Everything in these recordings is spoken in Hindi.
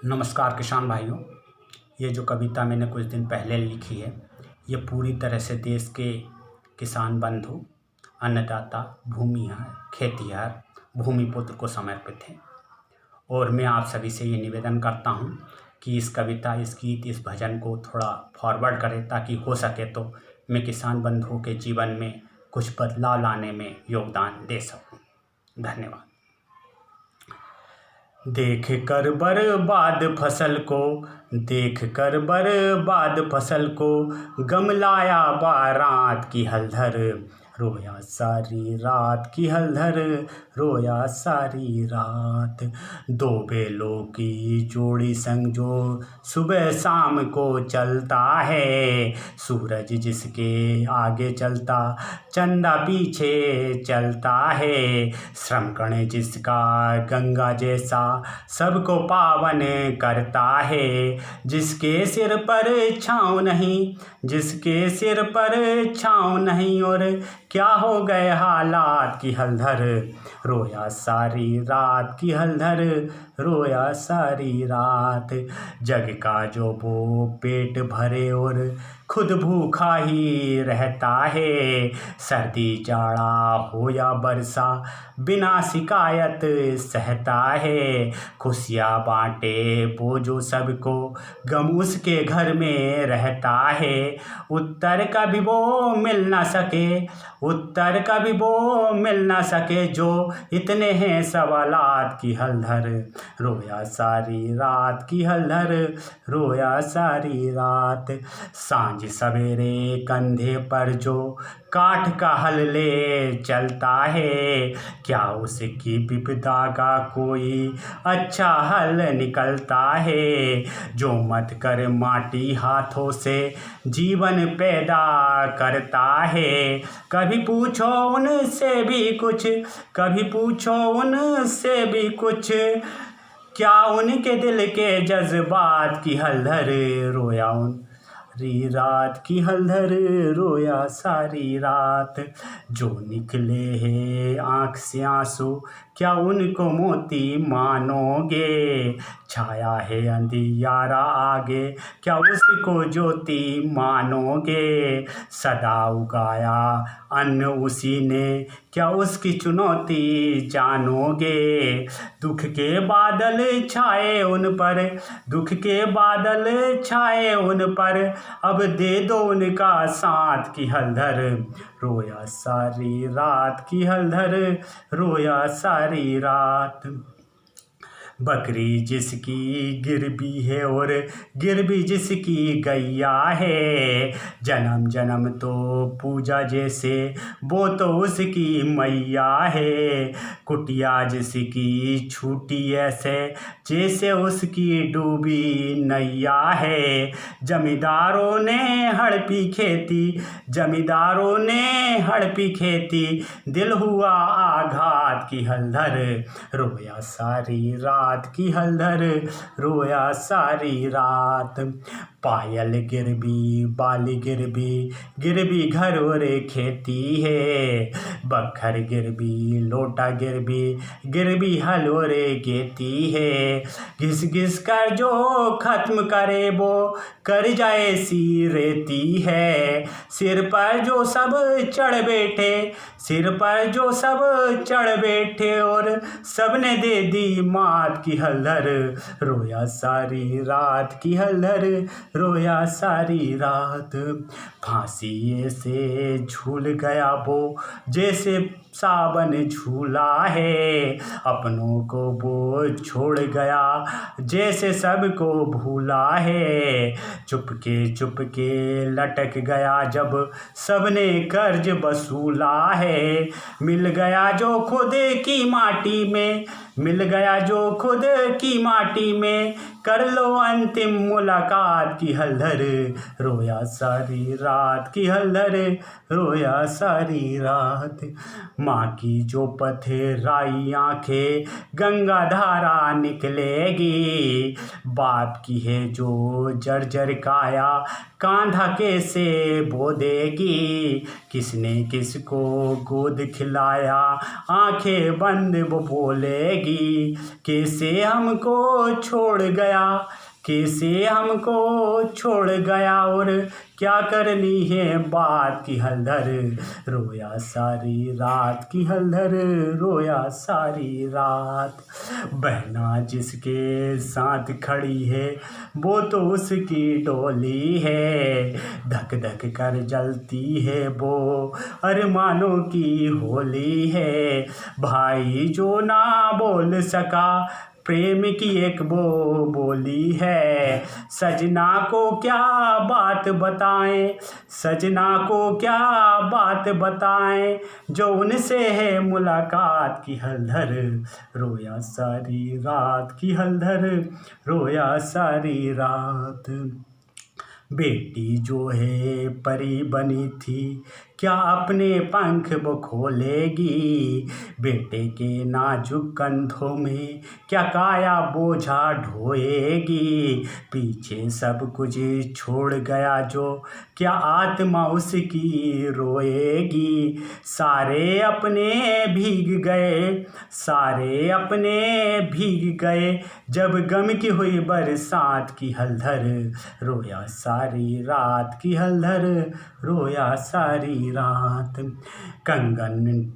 नमस्कार किसान भाइयों। ये जो कविता मैंने कुछ दिन पहले लिखी है, ये पूरी तरह से देश के किसान बंधु, अन्नदाता, भूमिहार, खेतिहर, भूमिपुत्र को समर्पित है। और मैं आप सभी से ये निवेदन करता हूँ कि इस कविता, इस गीत, इस भजन को थोड़ा फॉरवर्ड करें, ताकि हो सके तो मैं किसान बंधुओं के जीवन में कुछ बदलाव लाने में योगदान दे सकूँ। धन्यवाद। देख कर बर्बाद फसल को गम लाया बारात की हलधर, रोया सारी रात की हलधर, रोया सारी रात। दो बेलों की जोड़ी संग जो सुबह शाम को चलता है, सूरज जिसके आगे चलता चंदा पीछे चलता है। श्रम कण जिसका गंगा जैसा सबको पावन करता है, जिसके सिर पर छाँव नहीं, जिसके सिर पर छाँव नहीं, और क्या हो गए हालात की हलधर, रोया सारी रात की हलधर, रोया सारी रात। जग का जो वो पेट भरे और खुद भूखा ही रहता है, सर्दी जाड़ा हो या बरसा बिना शिकायत सहता है। खुशियाँ बांटे वो जो सबको, गम उसके घर में रहता है। उत्तर कभी वो मिल ना सके, उत्तर कभी वो मिल ना सके, जो इतने हैं सवालात की हलधर, रोया सारी रात की हलधर, रोया सारी रात। सांझ सवेरे कंधे पर जो काठ का हल ले चलता है, क्या उसकी विपदा का कोई अच्छा हल निकलता है। जो मत कर माटी हाथों से जीवन पैदा करता है, कभी पूछो उनसे भी कुछ, कभी पूछो उनसे भी कुछ, क्या उनके दिल के जज्बात की हलधर, रोया सारी रात की हलधर, रोया सारी रात। जो निकले हैं आँख से आंसू, क्या उनको मोती मानोगे, छाया है अंधियारा आगे, क्या उसको ज्योति मानोगे। सदा उगाया अन्न उसी ने, क्या उसकी चुनौती जानोगे। दुख के बादल छाए उन पर, दुख के बादल छाए उन पर, अब दे दो उनका साथ की हलधर, रोया सारी रात की हलधर, रोया सारी रात। बकरी जिसकी गिरबी है और गिरबी जिसकी गैया है, जन्म जन्म तो पूजा जैसे वो तो उसकी मैया है। कुटिया जिसकी छूटी ऐसे जैसे उसकी डूबी नैया है। जमींदारों ने हड़पी खेती, जमींदारों ने हड़पी खेती, दिल हुआ आघात की हलधर, रोया सारी रात की हलधर, रोया सारी रात। पायल गिरबी बाली गिरबी, गिरबी घर और खेती है। बखर गिरबी लोटा गिरबी, गिरबी हल और गेती है। घिस घिस कर जो खत्म करे वो कर जाए सी रेती है। सिर पर जो सब चढ़ बैठे, सिर पर जो सब चढ़ बैठे, और सबने दे दी मात की हलधर, रोया सारी रात की हलधर, रोया सारी रात। फांसी से झूल गया वो जैसे सावन झूला है, अपनों को वो छोड़ गया जैसे सबको भूला है। चुपके चुपके लटक गया जब सबने कर्ज वसूला है। मिल गया जो खुद की माटी में, मिल गया जो खुद की माटी में, कर लो अंतिम मुलाकात की हलधर, रोया सारी रात की हलधर, रोया सारी रात। माँ की जो पथराई आंखें गंगा धारा निकलेगी। बाप की है जो जर्जर काया कांधा कैसे बो देगी। किसने किसको गोद खिलाया आंखें बंद वो बोलेगी। कैसे हमको छोड़ गया, कैसे हमको छोड़ गया, और क्या करनी है बात की हलधर। रोया सारी रात की हलधर, रोया सारी रात। बहना जिसके साथ खड़ी है वो तो उसकी डोली है। धक धक कर जलती है वो अरमानों की होली है। भाई जो ना बोल सका प्रेम की एक वो बोली है। सजना को क्या बात बताएं, सजना को क्या बात बताएं, जो उनसे है मुलाकात की हलधर। रोया सारी रात की हलधर, रोया सारी रात। बेटी जो है परी बनी थी क्या अपने पंख वो खोलेगी। बेटे के नाजुक कंधों में क्या काया बोझा ढोएगी। पीछे सब कुछ छोड़ गया जो क्या आत्मा उसकी रोएगी। सारे अपने भीग गए, सारे अपने भीग गए, जब गम की हुई बरसात की हलधर। रोया सारी रात की हलधर, रोया सारी रात। कंगन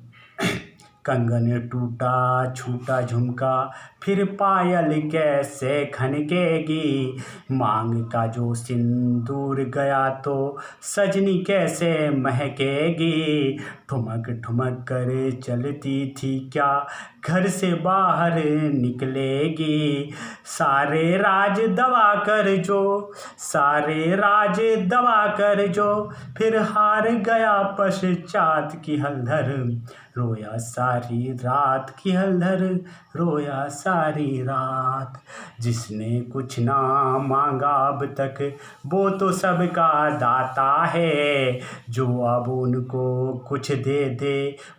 कंगन टूटा छूटा झुमका फिर पायल कैसे खनकेगी। मांग का जो सिंदूर गया तो सजनी कैसे महकेगी। ठुमक ठुमक कर चलती थी क्या घर से बाहर निकलेगी। सारे राज दबा कर जो, सारे राज दबा कर जो, फिर हार गया पश्चात की हलधर। रोया सारी रात की हलधर, रोया सारी रात। जिसने कुछ ना मांगा अब तक वो तो सबका दाता है। जो अब उनको कुछ दे दे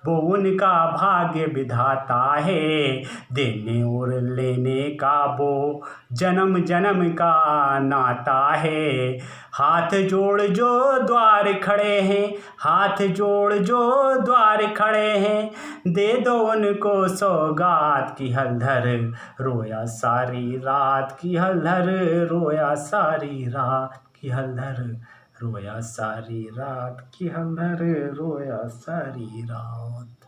वो उनका भाग्य विधाता है। देने और लेने का वो जन्म जन्म का नाता है। हाथ जोड़ जो द्वार खड़े हैं, हाथ जोड़ जो द्वार खड़े हैं, दे दो उनको सौगात की हलधर। रोया सारी रात की हलधर, रोया सारी रात की हलधर, रोया सारी रात की हलधर, रोया सारी रात।